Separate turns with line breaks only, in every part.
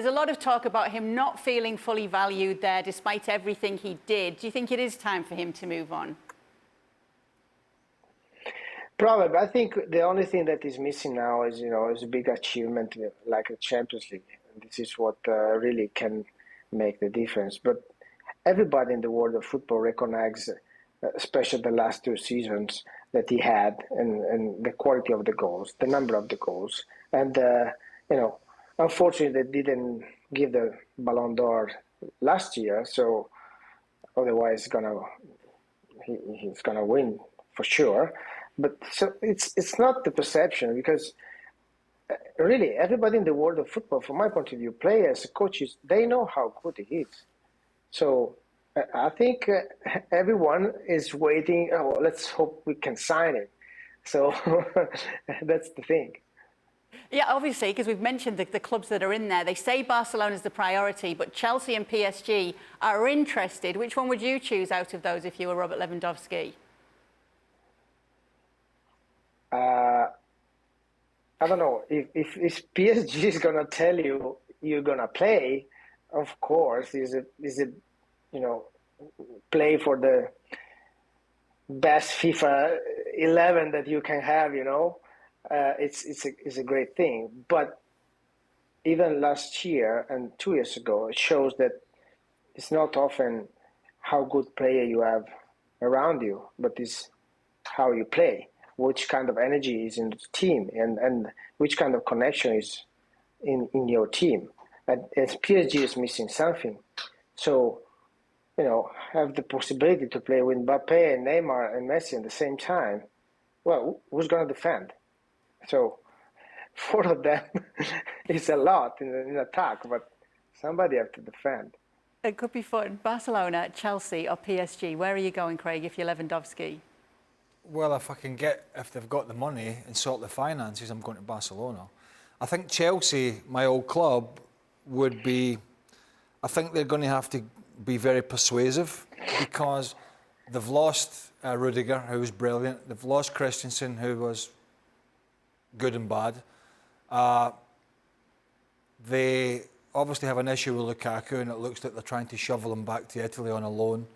There's a lot of talk about him not feeling fully valued there despite everything he did. Do you think it is time for him to move on?
Probably. I think the only thing that is missing now is, is a big achievement like a Champions League. And this is what really can make the difference. But everybody in the world of football recognizes, especially the last 2 seasons that he had, and the quality of the goals, the number of the goals. And, unfortunately, they didn't give the Ballon d'Or last year. So otherwise, he's gonna win for sure. But so it's not the perception, because really everybody in the world of football, from my point of view, players, coaches, they know how good he is. So I think everyone is waiting. Oh, let's hope we can sign him. So that's the thing.
Yeah, obviously, because we've mentioned the clubs that are in there. They say Barcelona is the priority, but Chelsea and PSG are interested. Which one would you choose out of those if you were Robert Lewandowski?
I don't know. If PSG is gonna tell you you're gonna play, of course, is it play for the best FIFA 11 that you can have. It's a great thing. But even last year and 2 years ago, it shows that it's not often how good player you have around you, but it's how you play. Which kind of energy is in the team, and which kind of connection is in your team. And PSG is missing something. So, have the possibility to play with Mbappe and Neymar and Messi at the same time. Well, who's going to defend? So, 4 of them is a lot in attack, but somebody have to defend.
It could be fun. Barcelona, Chelsea or PSG? Where are you going, Craig, if you're Lewandowski?
Well, if they've got the money and sort the finances, I'm going to Barcelona. I think Chelsea, my old club, I think they're going to have to be very persuasive, because they've lost Rudiger, who was brilliant. They've lost Christensen, who was good and bad. They obviously have an issue with Lukaku, and it looks like they're trying to shovel him back to Italy on a loan.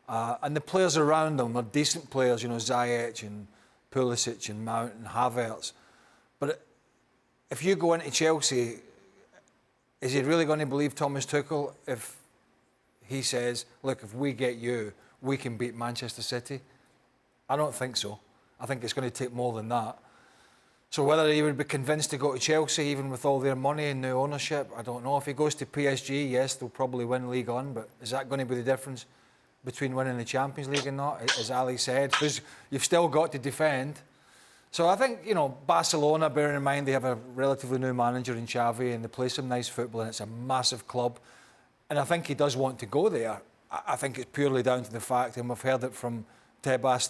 And the players around them are decent players, Ziyech and Pulisic and Mount and Havertz. But if you go into Chelsea, is he really going to believe Thomas Tuchel if he says, look, if we get you, we can beat Manchester City? I don't think so. I think it's going to take more than that. So whether he would be convinced to go to Chelsea, even with all their money and new ownership, I don't know. If he goes to PSG, yes, they'll probably win League One, but is that going to be the difference between winning the Champions League and not, as Ali said? Because you've still got to defend. So I think, Barcelona, bearing in mind they have a relatively new manager in Xavi, and they play some nice football, and it's a massive club. And I think he does want to go there. I think it's purely down to the fact, and we've heard it from Tebas,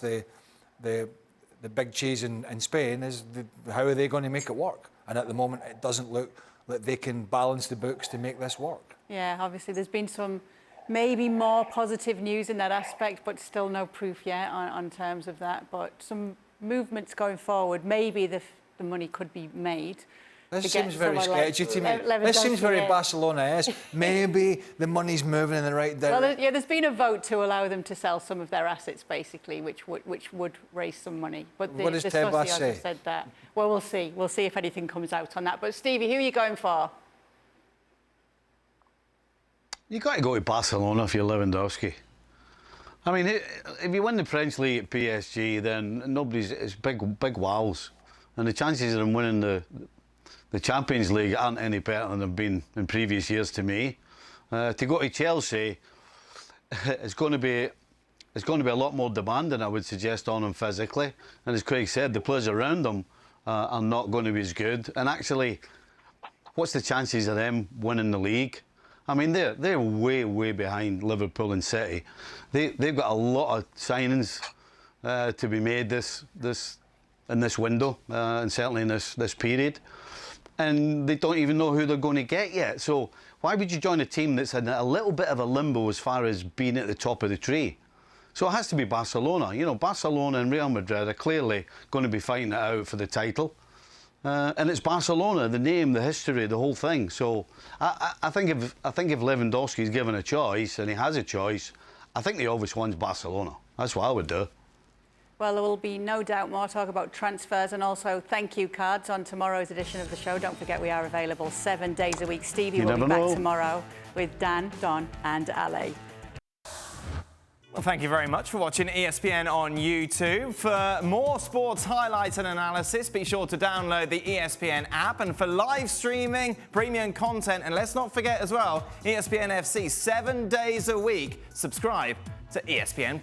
the big cheese in Spain, is how are they going to make it work? And at the moment, it doesn't look like they can balance the books to make this work.
Yeah, obviously there's been some maybe more positive news in that aspect, but still no proof yet on terms of that. But some movements going forward, maybe the money could be made.
This seems very sketchy to me. This seems very Barcelona-esque. Maybe the money's moving in the right direction.
Well, there's been a vote to allow them to sell some of their assets, basically, which would raise some money. But
what does Tebas say?
Said that. Well, we'll see. We'll see if anything comes out on that. But Stevie, who are you going for?
You've got to go to Barcelona if you're Lewandowski. I mean, if you win the French League at PSG, then it's big wows. And the chances of them winning the Champions League aren't any better than they've been in previous years to me. To go to Chelsea, it's going to be a lot more demanding, I would suggest, on them physically. And as Craig said, the players around them are not going to be as good. And actually, what's the chances of them winning the league? I mean, they're way behind Liverpool and City. They've got a lot of signings to be made in this window, and certainly in this period. And they don't even know who they're going to get yet. So why would you join a team that's in a little bit of a limbo as far as being at the top of the tree? So it has to be Barcelona. Barcelona and Real Madrid are clearly going to be fighting it out for the title. And it's Barcelona, the name, the history, the whole thing. So I think if Lewandowski's given a choice, and he has a choice, I think the obvious one's Barcelona. That's what I would do.
Well, there will be no doubt more talk about transfers and also thank you cards on tomorrow's edition of the show. Don't forget we are available 7 days a week. Stevie will be back tomorrow with Dan, Don and Ale.
Well, thank you very much for watching ESPN on YouTube. For more sports highlights and analysis, be sure to download the ESPN app. And for live streaming, premium content, and let's not forget as well, ESPN FC 7 days a week. Subscribe to ESPN+.